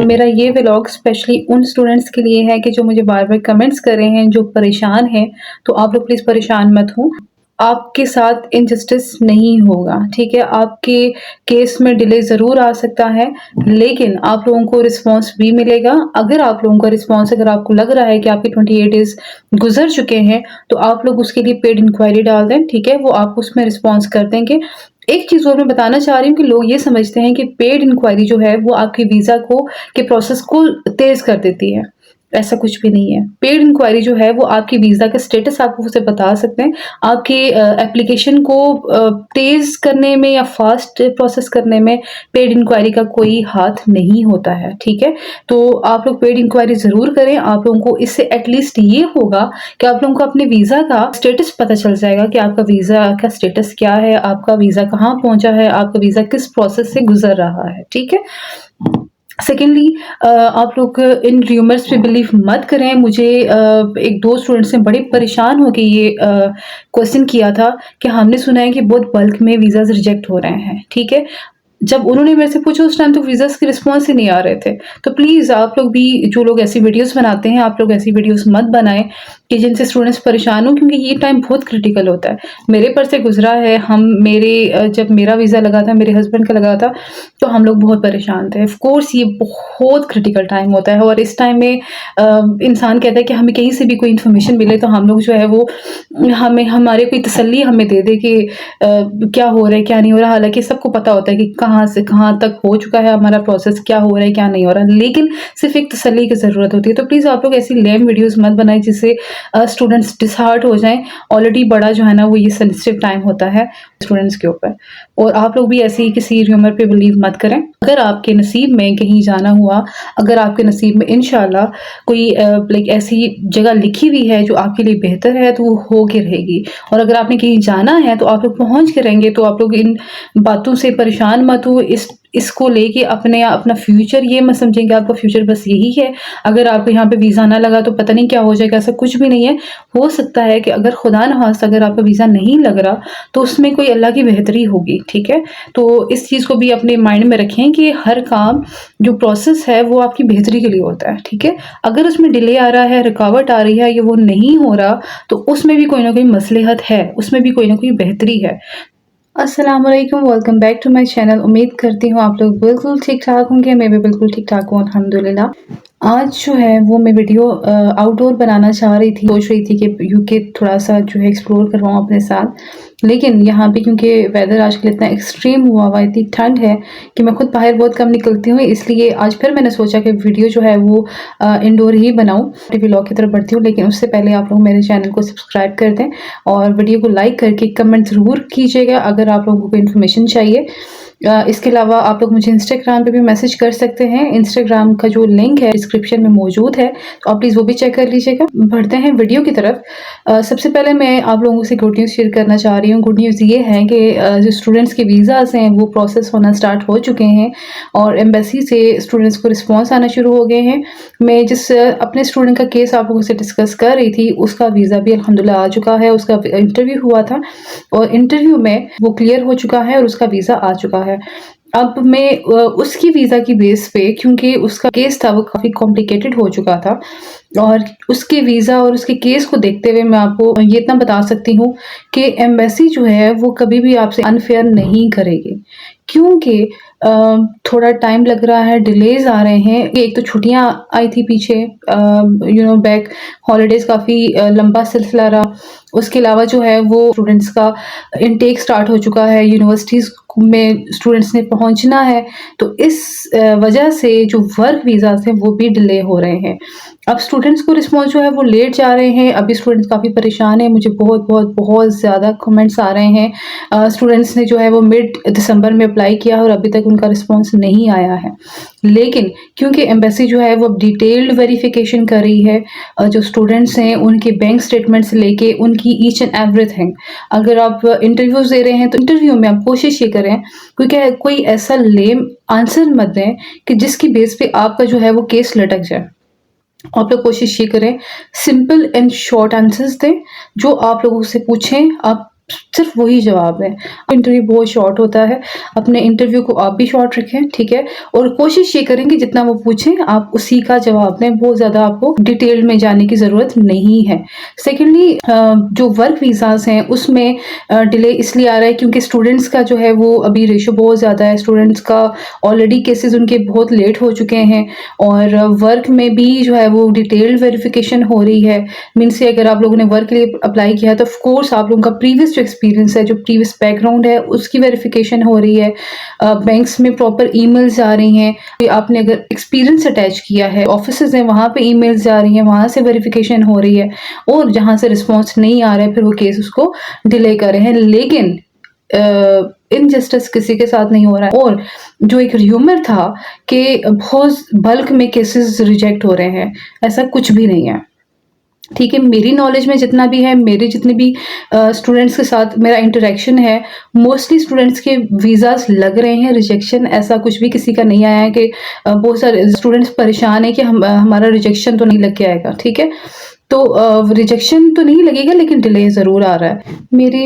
मेरा ये vlog specially उन स्टूडेंट्स के लिए है कि जो मुझे बार-बार कमेंट्स कर रहे हैं, जो परेशान हैं, तो आप लोग प्लीज़ परेशान मत हो। आपके साथ इनजस्टिस नहीं होगा, ठीक है? आपके केस में डिले ज़रूर आ सकता है, लेकिन आप लोगों को रिस्पॉन्स भी मिलेगा। अगर आप लोगों का रिस्पॉन्स अगर आपको लग रहा है कि आपके 28 डेज़ गुज़र चुके हैं, तो आप लोग उसके लिए पेड इंक्वायरी डाल दें, ठीक है? वो आपको उसमें रिस्पॉन्स कर देंगे। एक चीज़ और मैं बताना चाह रही हूँ कि लोग ये समझते हैं कि पेड इंक्वायरी जो है वो आपके वीज़ा को के प्रोसेस को तेज़ कर देती है। ऐसा कुछ भी नहीं है। पेड इंक्वायरी जो है वो आपके वीज़ा का स्टेटस आपको उसे बता सकते हैं। आपके एप्लीकेशन को तेज़ करने में या फ़ास्ट प्रोसेस करने में पेड इंक्वायरी का कोई हाथ नहीं होता है, ठीक है? तो आप लोग पेड इंक्वायरी ज़रूर करें। आप लोगों को इससे एटलीस्ट ये होगा कि आप लोगों को अपने वीज़ा का स्टेटस पता चल जाएगा कि आपका वीज़ा का स्टेटस क्या है, आपका वीज़ा कहाँ पहुँचा है, आपका वीज़ा किस प्रोसेस से गुज़र रहा है, ठीक है? सेकेंडली आप लोग इन र्यूमर्स पे बिलीव मत करें। मुझे एक 2 स्टूडेंट्स ने बड़े परेशान होके ये क्वेश्चन किया था कि हमने सुना है कि बहुत बल्क में वीज़ाज़ रिजेक्ट हो रहे हैं, ठीक है? जब उन्होंने मेरे से पूछा उस टाइम तो वीज़ाज़ के रिस्पॉन्स ही नहीं आ रहे थे। तो प्लीज़ आप लोग भी जो लोग ऐसी वीडियोज़ बनाते हैं, आप लोग ऐसी वीडियोज़ मत बनाएँ कि जिनसे स्टूडेंट्स परेशान हों, क्योंकि ये टाइम बहुत क्रिटिकल होता है। मेरे पर से गुज़रा है, जब मेरा वीज़ा लगा था, मेरे हस्बैंड का लगा था, तो हम लोग बहुत परेशान थे। ऑफ़ कोर्स ये बहुत क्रिटिकल टाइम होता है और इस टाइम में इंसान कहता है कि हमें कहीं से भी कोई इन्फॉर्मेशन मिले तो हम लोग जो है वो हमें हमारे कोई तसल्ली हमें दे दे कि क्या हो रहा है, क्या नहीं हो रहा। हालाँकि सबको पता होता है कि कहाँ से कहाँ तक हो चुका है हमारा प्रोसेस, क्या हो रहा है, क्या नहीं हो रहा। लेकिन सिर्फ़ एक तसल्ली की ज़रूरत होती है। तो प्लीज़ आप लोग ऐसी लेम वीडियोज़ मत बनाएँ जिससे स्टूडेंट्स डिसहार्ट हो जाएँ। ऑलरेडी बड़ा जो है ना वो ये सेंसिटिव टाइम होता है स्टूडेंट्स के ऊपर। और आप लोग भी ऐसे ही किसी र्यूमर पे बिलीव मत करें। अगर आपके नसीब में कहीं जाना हुआ, अगर आपके नसीब में इंशाल्लाह कोई लाइक ऐसी जगह लिखी हुई है जो आपके लिए बेहतर है, तो वो हो के रहेगी। और अगर आपने कहीं जाना है तो आप लोग पहुँच के रहेंगे। तो आप लोग इन बातों से परेशान मत हो। इसको लेके अपना फ्यूचर ये मत समझें कि आपका फ्यूचर बस यही है। अगर आपको यहाँ पे वीज़ा ना लगा तो पता नहीं क्या हो जाएगा, ऐसा कुछ भी नहीं है। हो सकता है कि अगर खुदा न ख़ास्ता अगर आपका वीज़ा नहीं लग रहा, तो उसमें कोई अल्लाह की बेहतरी होगी, ठीक है? तो इस चीज़ को भी अपने माइंड में रखें कि हर काम जो प्रोसेस है वो आपकी बेहतरी के लिए होता है, ठीक है? अगर उसमें डिले आ रहा है, रुकावट आ रही है या वो नहीं हो रहा, तो उसमें भी कोई ना कोई मसलहत है, उसमें भी कोई ना कोई बेहतरी है। अस्सलाम वालेकुम, welcome back to my channel. उम्मीद करती हूँ आप लोग बिल्कुल ठीक-ठाक होंगे। मैं भी बिल्कुल ठीक-ठाक हूँ अल्हम्दुलिल्लाह। आज जो है वो मैं वीडियो आउटडोर बनाना चाह रही थी, सोच रही थी कि यूके थोड़ा-सा जो है एक्सप्लोर करवाऊँ अपने साथ। लेकिन यहाँ पे क्योंकि वेदर आजकल इतना एक्सट्रीम हुआ हुआ है, इतनी ठंड है कि मैं खुद बाहर बहुत कम निकलती हूँ, इसलिए आज फिर मैंने सोचा कि वीडियो जो है वो इंडोर ही बनाऊँ। व्लॉग की तरफ बढ़ती हूँ, लेकिन उससे पहले आप लोग मेरे चैनल को सब्सक्राइब कर दें और वीडियो को लाइक करके कमेंट ज़रूर कीजिएगा अगर आप लोगों को इन्फॉर्मेशन चाहिए। इसके अलावा आप लोग मुझे इंस्टाग्राम पे भी मैसेज कर सकते हैं। इंस्टाग्राम का जो लिंक है डिस्क्रिप्शन में मौजूद है, तो आप प्लीज़ वो भी चेक कर लीजिएगा। बढ़ते हैं वीडियो की तरफ। सबसे पहले मैं आप लोगों से गुड न्यूज़ शेयर करना चाह रही हूँ। गुड न्यूज़ ये है कि जो स्टूडेंट्स के वीज़ाज़ हैं वो प्रोसेस होना स्टार्ट हो चुके हैं और एम्बेसी से स्टूडेंट्स को रिस्पॉन्स आना शुरू हो गए हैं। मैं जिस अपने स्टूडेंट का केस आप लोगों से डिस्कस कर रही थी, उसका वीज़ा भी अल्हम्दुलिल्लाह आ चुका है। उसका इंटरव्यू हुआ था और इंटरव्यू में वो क्लियर हो चुका है और उसका वीज़ा आ चुका है। अब मैं उसकी वीज़ा की बेस पे, क्योंकि उसका केस था वो काफ़ी कॉम्प्लिकेटेड हो चुका था और उसके वीज़ा और उसके केस को देखते हुए मैं आपको ये इतना बता सकती हूँ कि एम्बेसी जो है वो कभी भी आपसे अनफेयर नहीं करेगी, क्योंकि थोड़ा टाइम लग रहा है, डिलेज़ आ रहे हैं। एक तो छुट्टियाँ आई थी पीछे, बैक हॉलिडेज़ काफ़ी लंबा सिलसिला रहा। उसके अलावा जो है वो स्टूडेंट्स का इनटेक स्टार्ट हो चुका है, यूनिवर्सिटीज़ में स्टूडेंट्स ने पहुँचना है, तो इस वजह से जो वर्क वीज़ाज़ हैं वो भी डिले हो रहे हैं। अब स्टूडेंट्स को रिस्पॉन्स जो है वो लेट जा रहे हैं। अभी स्टूडेंट्स काफ़ी परेशान हैं। मुझे बहुत ज़्यादा कमेंट्स आ रहे हैं। स्टूडेंट्स ने जो है वो मिड दिसंबर में अप्लाई किया और अभी तक उनका रिस्पॉन्स नहीं आया है। लेकिन क्योंकि एम्बेसी जो है वो अब डिटेल्ड वेरिफिकेशन कर रही है, जो स्टूडेंट्स हैं उनके बैंक स्टेटमेंट से लेके उनकी ईच एंड एवरीथिंग। अगर आप इंटरव्यूज़ दे रहे हैं तो इंटरव्यू में आप कोशिश ये करें क्योंकि कोई ऐसा लेम आंसर मत दें कि जिसकी बेस पे आपका जो है वो केस लटक जाए। आप लोग कोशिश ये करें सिंपल एंड शॉर्ट आंसर्स दें। जो आप लोगों से पूछें आप सिर्फ वही जवाब है। इंटरव्यू बहुत शॉर्ट होता है, अपने इंटरव्यू को आप भी शॉर्ट रखें, ठीक है? और कोशिश ये करें कि जितना वो पूछें आप उसी का जवाब दें, बहुत ज़्यादा आपको डिटेल में जाने की ज़रूरत नहीं है। सेकेंडली जो वर्क वीज़ाज़ हैं उसमें डिले इसलिए आ रहा है क्योंकि स्टूडेंट्स का जो है वो अभी रेशो बहुत ज़्यादा है, स्टूडेंट्स का ऑलरेडी केसेज़ उनके बहुत लेट हो चुके हैं और वर्क में भी जो है वो डिटेल्ड वेरिफिकेशन हो रही है। मीन्स से अगर आप लोगों ने वर्क के लिए अप्लाई किया है तो ऑफ कोर्स आप लोगों का प्रीवियस जो एक्सपीरियंस है, जो प्रीवियस बैकग्राउंड है उसकी वेरिफिकेशन हो रही है। बैंक्स में प्रॉपर ईमेल्स आ रही हैं, आपने अगर एक्सपीरियंस अटैच किया है, ऑफिसेज हैं वहाँ पे ईमेल्स जा रही हैं, वहाँ से वेरिफिकेशन हो रही है और जहाँ से रिस्पॉन्स नहीं आ रहा है फिर वो केस उसको डिले कर रहे हैं। लेकिन इनजस्टिस किसी के साथ नहीं हो रहा है। और जो एक र्यूमर था कि बहुत बल्क में केसेस रिजेक्ट हो रहे हैं, ऐसा कुछ भी नहीं है, ठीक है? मेरी नॉलेज में जितना भी है, मेरे जितने भी स्टूडेंट्स के साथ मेरा इंटरेक्शन है, मोस्टली स्टूडेंट्स के वीज़ाज़ लग रहे हैं, रिजेक्शन ऐसा कुछ भी किसी का नहीं आया है कि बहुत सारे स्टूडेंट्स परेशान हैं कि हमारा रिजेक्शन तो नहीं लग के आएगा, ठीक है? तो रिजेक्शन तो नहीं लगेगा लेकिन डिले ज़रूर आ रहा है। मेरे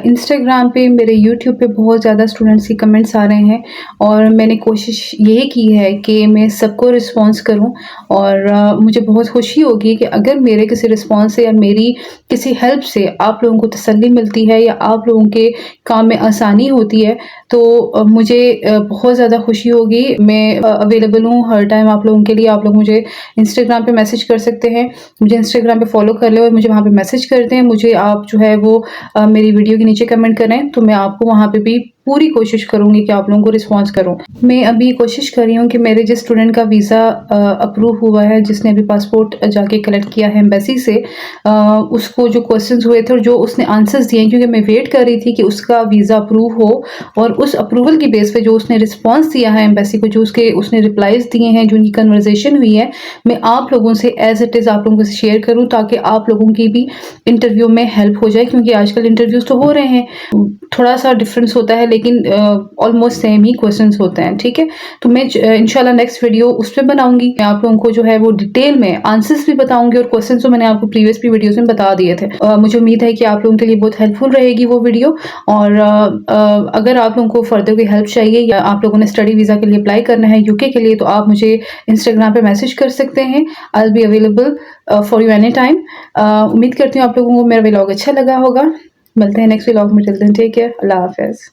इंस्टाग्राम पे, मेरे यूट्यूब पे बहुत ज़्यादा स्टूडेंट्स के कमेंट्स आ रहे हैं और मैंने कोशिश ये की है कि मैं सबको रिस्पॉन्स करूं और मुझे बहुत खुशी होगी कि अगर मेरे किसी रिस्पॉन्स से या मेरी किसी हेल्प से आप लोगों को तसल्ली मिलती है या आप लोगों के काम में आसानी होती है तो मुझे बहुत ज़्यादा खुशी होगी। मैं अवेलेबल हूँ हर टाइम आप लोगों के लिए। आप लोग मुझे इंस्टाग्राम पे मैसेज कर सकते हैं, मुझे इंस्टाग्राम पे फॉलो कर लें और मुझे वहाँ पे मैसेज कर दें। मुझे आप जो है वो मेरी वीडियो के नीचे कमेंट करें तो मैं आपको वहाँ पे भी पूरी कोशिश करूँगी कि आप लोगों को रिस्पॉन्स करूँ। मैं अभी कोशिश कर रही हूँ कि मेरे जिस स्टूडेंट का वीज़ा अप्रूव हुआ है, जिसने अभी पासपोर्ट जाके कलेक्ट किया है एम्बेसी से, उसको जो क्वेश्चंस हुए थे और जो उसने आंसर्स दिए, क्योंकि मैं वेट कर रही थी कि उसका वीज़ा अप्रूव हो और उस अप्रूवल की बेस पे जो उसने रिस्पॉन्स दिया है एम्बेसी को, जो उसने रिप्लाइज दिए हैं, जो उनकी कन्वर्जेशन हुई है, मैं आप लोगों से एज इट इज़ आप लोगों से शेयर करूँ ताकि आप लोगों की भी इंटरव्यू में हेल्प हो जाए। क्योंकि आजकल इंटरव्यूज़ तो हो रहे हैं, थोड़ा सा डिफरेंस होता है लेकिन ऑलमोस्ट सेम ही क्वेश्चंस होते हैं, ठीक है? तो मैं इंशाल्लाह नेक्स्ट वीडियो उस पर बनाऊंगी। मैं आप लोगों को जो है वो डिटेल में आंसर्स भी बताऊंगी और क्वेश्चंस तो मैंने आपको प्रीवियस भी वीडियोस में बता दिए थे। मुझे उम्मीद है कि आप लोगों के लिए बहुत हेल्पफुल रहेगी वो वीडियो। और अगर आप लोगों को फर्दर कोई हेल्प चाहिए या आप लोगों ने स्टडी वीज़ा के लिए अप्लाई करना है यूके के लिए, तो आप मुझे इंस्टाग्राम पे मैसेज कर सकते हैं। I will be available for you any time. उम्मीद करती हूँ आप लोगों को मेरा व्लॉग अच्छा लगा होगा। मिलते हैं नेक्स्ट व्लॉग में। Till then take care. अल्लाह हाफ़िज़।